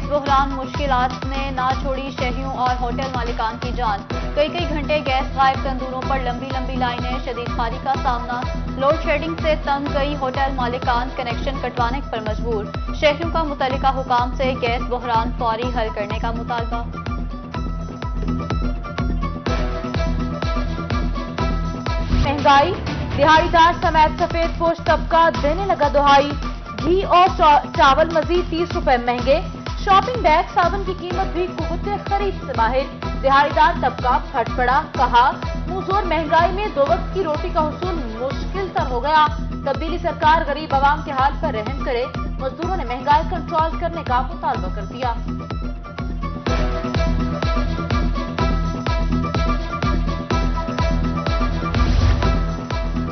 Gas बहरान मुश्किलात ने ना छोड़ी शहरियों और होटल मालिकान की जान। कई घंटे गैस गायब तंदूरों पर लंबी लाइनें, शदीद खारी का सामना। लोड शेडिंग से तंग कई होटल मालिकान कनेक्शन कटवाने पर मजबूर। शहरियों का मुतल्लिका हुकाम से गैस बहरान फौरी हल करने का मुतालबा। महंगाई, दिहाड़ीदार समेत सफेद पोश तबका देने लगा दुहाई। घी और चावल मजीद 30 रुपए महंगे। शॉपिंग बैग साबुन की कीमत भी कुव्वते खरीद से बाहर। दिहाड़ीदार तबका फट पड़ा, कहा मुंहजोर महंगाई में 2 वक्त की रोटी का हुसूल मुश्किल तर हो गया। तब्दीली सरकार गरीब आवाम के हाल पर रहम करे। मजदूरों ने महंगाई कंट्रोल करने का मुतालबा कर दिया।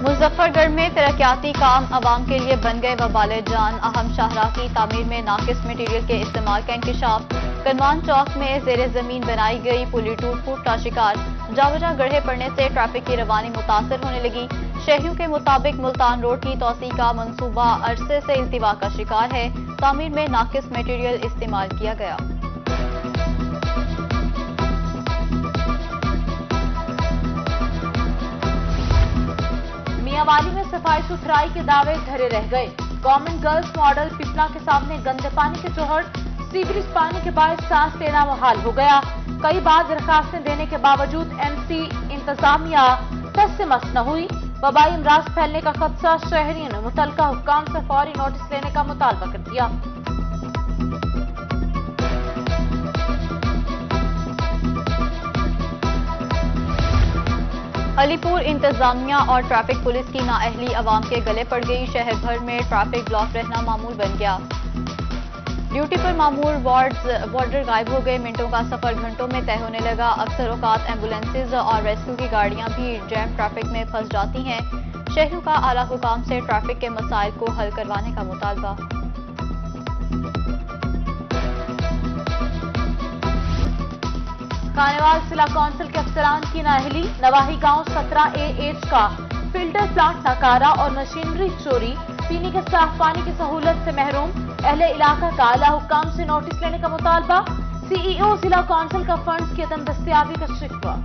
मुजफ्फरगढ़ में तरक्याती काम आवाम के लिए बन गए वबाले जान। अहम शाहराह की तामीर में नाकिस मटीरियल के इस्तेमाल का इंकशाफ। कनवान चौक में जेर जमीन बनाई गई पुली टूट का शिकार। जावजा गढ़े पड़ने से ट्रैफिक की रवानी मुतासर होने लगी। शहरियों के मुताबिक मुल्तान रोड की तोसी का मंसूबा अरसे से इल्तिवा का शिकार है। तामीर में नाकिस मटीरियल इस्तेमाल किया गया। मियांवाली में सफाई सुथराई के दावे धरे रह गए। गवर्नमेंट गर्ल्स मॉडल पिपला के सामने गंदे पानी के चोहट, सीवरेज पानी के बायस सांस लेना मुहाल हो गया। कई बार दरखास्तें देने के बावजूद एमसी इंतजामिया टस से मस न हुई। वबाई अमराज फैलने का खदशा, शहरियों ने मुतल्लिका हुक्काम से फौरी नोटिस लेने का मुतालबा कर दिया। अलीपुर इंतजामिया और ट्रैफिक पुलिस की नाअहली अवाम के गले पड़ गई। शहर भर में ट्रैफिक ब्लॉक रहना मामूल बन गया। ड्यूटी पर मामूर वार्डर गायब हो गए। मिनटों का सफर घंटों में तय होने लगा। अक्सर औकात एम्बुलेंसेज और रेस्क्यू की गाड़ियां भी जैम ट्रैफिक में फंस जाती हैं। शहरियों का आला हुकाम से ट्रैफिक के मसाइल को हल करवाने का मुतालबा। खानेवाल जिला काउंसिल के अफसरान की नाअहली। नवाही गांव 17AH का फिल्टर प्लांट नकारा और मशीनरी चोरी। पीने के साफ पानी की सहूलत से महरूम। अहले इलाका का आला हुक्काम से नोटिस लेने का मुतालबा। सीईओ जिला काउंसिल का फंड्स की अदम दस्तयाबी का शिकवा।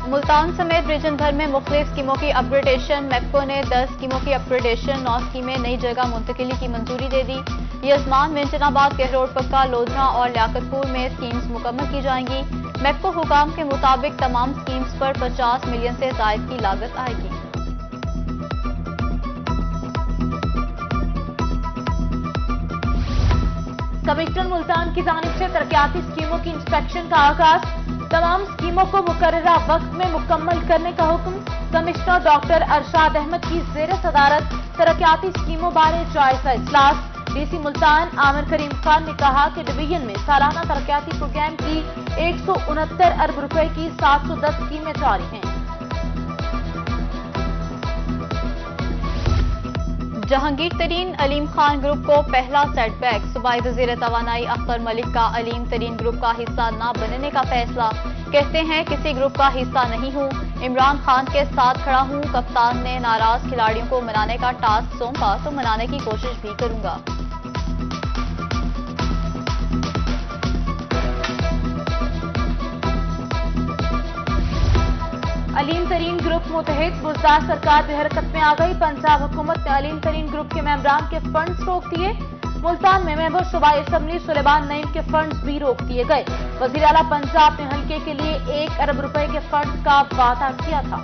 मुल्तान समेत रीजन भर में मुख्तलिफ स्कीमों की अपग्रेडेशन। मेप्को ने 10 स्कीमों की अपग्रेडेशन, 9 स्कीमें नई जगह मुंतकिली की मंजूरी दे दी। यजमान, मिंचनाबाद, गहरोड पक्का, लोधरा और लियाकतपुर में स्कीम्स मुकम्मल की जाएंगी। मेप्को हुकाम के मुताबिक तमाम स्कीम्स पर 50 मिलियन से ज़ायद की लागत आएगी। कमिश्नर मुल्तान की जानिब से तरक्याती स्कीमों की इंस्पेक्शन का आगाज। तमाम स्कीमों को मुकर्ररा वक्त में मुकम्मल करने का हुक्म। कमिश्नर डॉक्टर अरशाद अहमद की जेर सदारत तरक्याती स्कीमों बारे जायजा इजलास। डीसी मुल्तान आमिर करीम खान ने कहा कि डिवीजन में सालाना तरक्याती प्रोग्राम की 169 अरब रुपए की 710 स्कीमें जारी हैं। जहांगीर तरीन अलीम खान ग्रुप को पहला सेटबैक। सूबाई वज़ीर तवानाई अख्तर मलिक का अलीम तरीन ग्रुप का हिस्सा न बनने का फैसला। कहते हैं किसी ग्रुप का हिस्सा नहीं हूं, इमरान खान के साथ खड़ा हूं। कप्तान ने नाराज खिलाड़ियों को मनाने का टास्क सौंपा तो मनाने की कोशिश भी करूंगा। अलीम तरीन ग्रुप मुतहद, बुजदार सरकार बेहरकत में आ गई। पंजाब हुकूमत ने अलीम तरीन ग्रुप के मेंबरान के फंड्स रोक दिए। मुल्तान में मेंबर सूबाई असम्बली सुलेमान नईम के फंड्स भी रोक दिए गए। वजीर आला पंजाब ने हल्के के लिए 1 अरब रुपए के फंड्स का वादा किया था।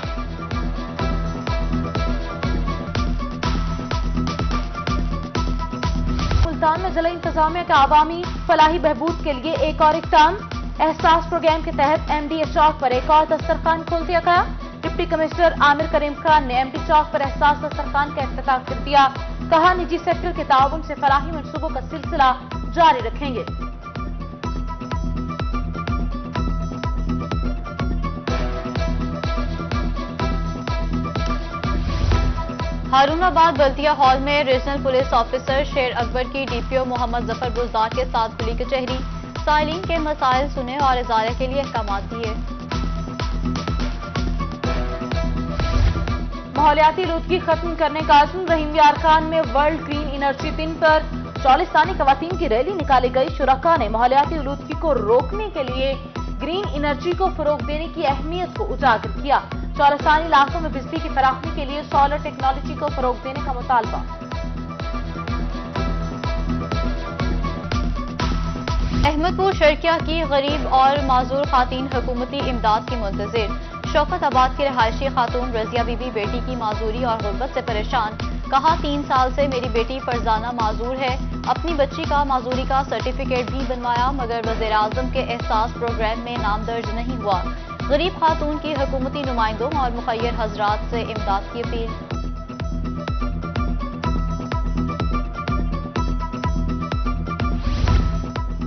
मुल्तान में जिला इंतजामिया का आवामी फलाही बहबूद के लिए एक और इक़दाम। एहसास प्रोग्राम के तहत एमडी चौक पर एक और दस्तरखान खोल दिया गया। डिप्टी कमिश्नर आमिर करीम खान ने एमडी चौक पर एहसास दस्तरखान का इफ्तिताह कर दिया। कहा निजी सेक्टर के ताउन से फलाही मंसूबों का सिलसिला जारी रखेंगे। हारूनाबाद बल्दिया हॉल में रीजनल पुलिस ऑफिसर शेर अकबर की डीपीओ मोहम्मद जफर बुजदार के साथ खुली कचहरी। साइलिन के मसाइल सुने और इजारे के लिए अहकाम दिए। ماحولیاتی آلودگی ختم کرنے کا عزم، رحیم یار خان میں ورلڈ گرین انرجی دن پر چولستانی خواتین کی ریلی نکالی گئی۔ شرکاء نے ماحولیاتی آلودگی کو روکنے کے لیے گرین انرجی کو فروغ دینے کی اہمیت کو اجاگر کیا۔ چولستانی علاقوں میں بجلی کی فراہمی کے لیے سولر ٹیکنالوجی کو فروغ دینے کا مطالبہ۔ احمد پور شرکیہ کی غریب اور معذور خواتین حکومتی امداد کی منتظر۔ شوکت آباد کی رہائشی خاتون رضیہ بی بی بیٹی کی معذوری اور غربت سے پریشان، کہا 3 سال سے میری بیٹی فرزانہ معذور ہے، اپنی بچی کا معذوری کا سرٹیفکیٹ بھی بنوایا مگر وزیراعظم کے احساس پروگرام میں نام درج نہیں ہوا۔ غریب خاتون کی حکومتی نمائندوں اور مخیر حضرات سے امداد کی اپیل۔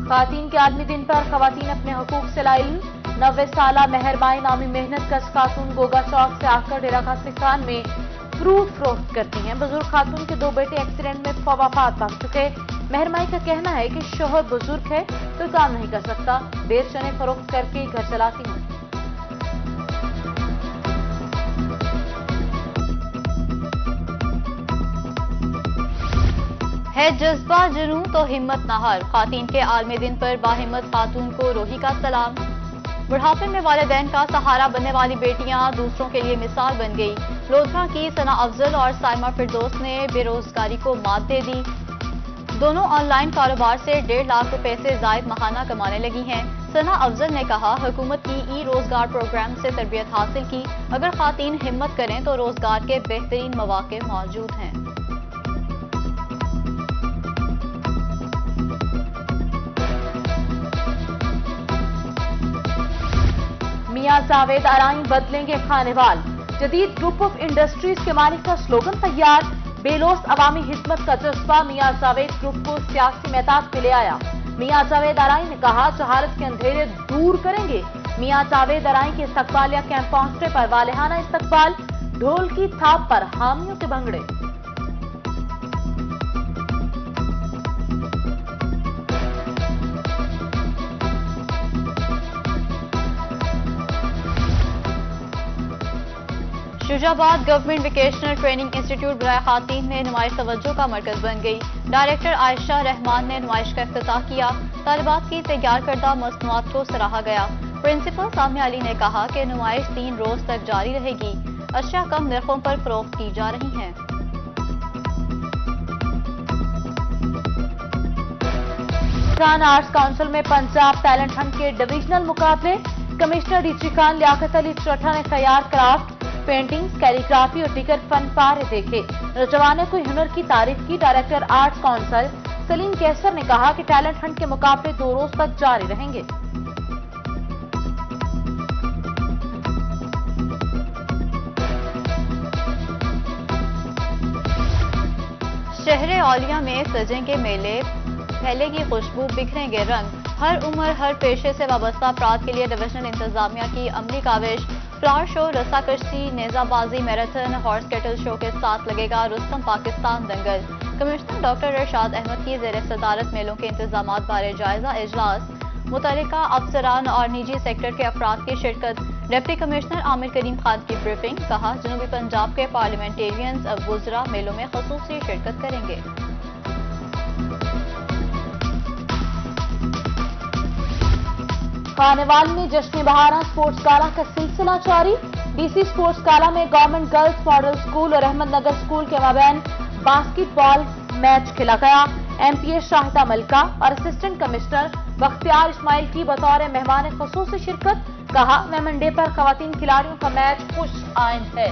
خواتین کے عالمی دن پر خواتین اپنے حقوق سے لاعلم، 90 سالہ مہربائی نامی محنت کش خاتون گوگا چوک سے آ کر ڈیرہ غازی خان میں فروٹ فروخت کرتی ہیں۔ بزرگ خاتون کے 2 بیٹے ایکسیڈنٹ میں وفات پا چکے۔ مہرمائی کا کہنا ہے کہ شوہر بزرگ ہے تو کام نہیں کر سکتا، دیر چنے فروخت کر کے گھر چلاتی ہوں۔ ہے جذبہ جنوں تو ہمت نہ ہار، خواتین کے عالمی دن پر باہمت خاتون کو روحی کا سلام۔ بڑھاپے میں والدین کا سہارا بننے والی بیٹیاں دوسروں کے لیے مثال بن گئی۔ لودھرا کی ثنا افضل اور سائمہ فردوس نے بے روزگاری کو مات دے دی۔ دونوں آن لائن کاروبار سے 1.5 لاکھ روپے سے زائد ماہانہ کمانے لگی ہیں۔ ثنا افضل نے کہا حکومت کی ای روزگار پروگرام سے تربیت حاصل کی، اگر خواتین ہمت کریں تو روزگار کے بہترین مواقع موجود ہیں۔ میاں جاوید ارائیں بدلیں گے کھانے وال، جدید گروپ آف انڈسٹریز کے مالک کا سلوگن تیار، بے لوث عوامی خدمت کا جذبہ میاں جاوید گروپ کو سیاسی میدان میں لے آیا۔ میاں جاوید ارائیں نے کہا جہالت کے اندھیرے دور کریں گے۔ میاں جاوید ارائیں کے استقبالیہ کیمپ پہنچنے پر والہانہ استقبال، ڈھول کی تھاپ پر حامیوں کے بھنگڑے۔ شجاع آباد گورنمنٹ ویکیشنل ٹریننگ انسٹیٹیوٹ برائے خواتین میں نمائش توجہ کا مرکز بن گئی۔ ڈائریکٹر عائشہ رحمان نے نمائش کا افتتاح کیا۔ طالبات کی تیار کردہ مصنوعات کو سراہا گیا۔ پرنسپل سامیہ علی نے کہا کہ نمائش 3 روز تک جاری رہے گی، اشیاء کم نرخوں پر فروخت کی جا رہی ہیں۔ آرٹس کونسل میں پنجاب ٹیلنٹ ہنٹ کے ڈویژنل مقابلے، commissioner D G Khan Liaquat Ali چوٹھا نے تیار کرافٹ، پینٹنگز، کیلیگرافی اور دیگر فن پارے دیکھے، نوجوانوں کو ہنر کی تعریف کی۔ ڈائریکٹر آرٹس کونسل سلیم کیسر نے کہا کہ ٹیلنٹ ہنٹ کے مقابلے 2 روز تک جاری رہیں گے۔ شہر اولیاء میں سجیں گے میلے، پھیلے گی خوشبو، بکھریں گے رنگ۔ ہر عمر ہر پیشے سے وابستہ افراد کے لیے ڈویژنل انتظامیہ کی عملی کاوش، فلاور شو، رسا کشتی، نیزہ بازی، میراتھن، ہارس کیٹل شو کے ساتھ لگے گا رستم پاکستان دنگل۔ کمشنر ڈاکٹر ارشاد احمد کی زیر صدارت میلوں کے انتظامات بارے جائزہ اجلاس، متعلقہ افسران اور نجی سیکٹر کے افراد کی شرکت۔ ڈپٹی کمشنر عامر کریم خان کی بریفنگ، کہا جنوبی پنجاب کے پارلیمنٹیرینز وزراء میلوں میں خصوصی شرکت کریں گے۔ خانیوال میں جشن بہاراں سپورٹس گالا کا سلسلہ جاری، ڈی سی سپورٹس گالا میں گورنمنٹ گرلز ماڈل اسکول اور احمد نگر اسکول کے مابین باسکٹ بال میچ کھیلا گیا۔ ایم پی اے شاہدہ ملکہ اور اسسٹنٹ کمشنر بختیار اسماعیل کی بطور مہمان خصوصی شرکت، کہا ویمن ڈے پر خواتین کھلاڑیوں کا میچ خوش آئند ہے۔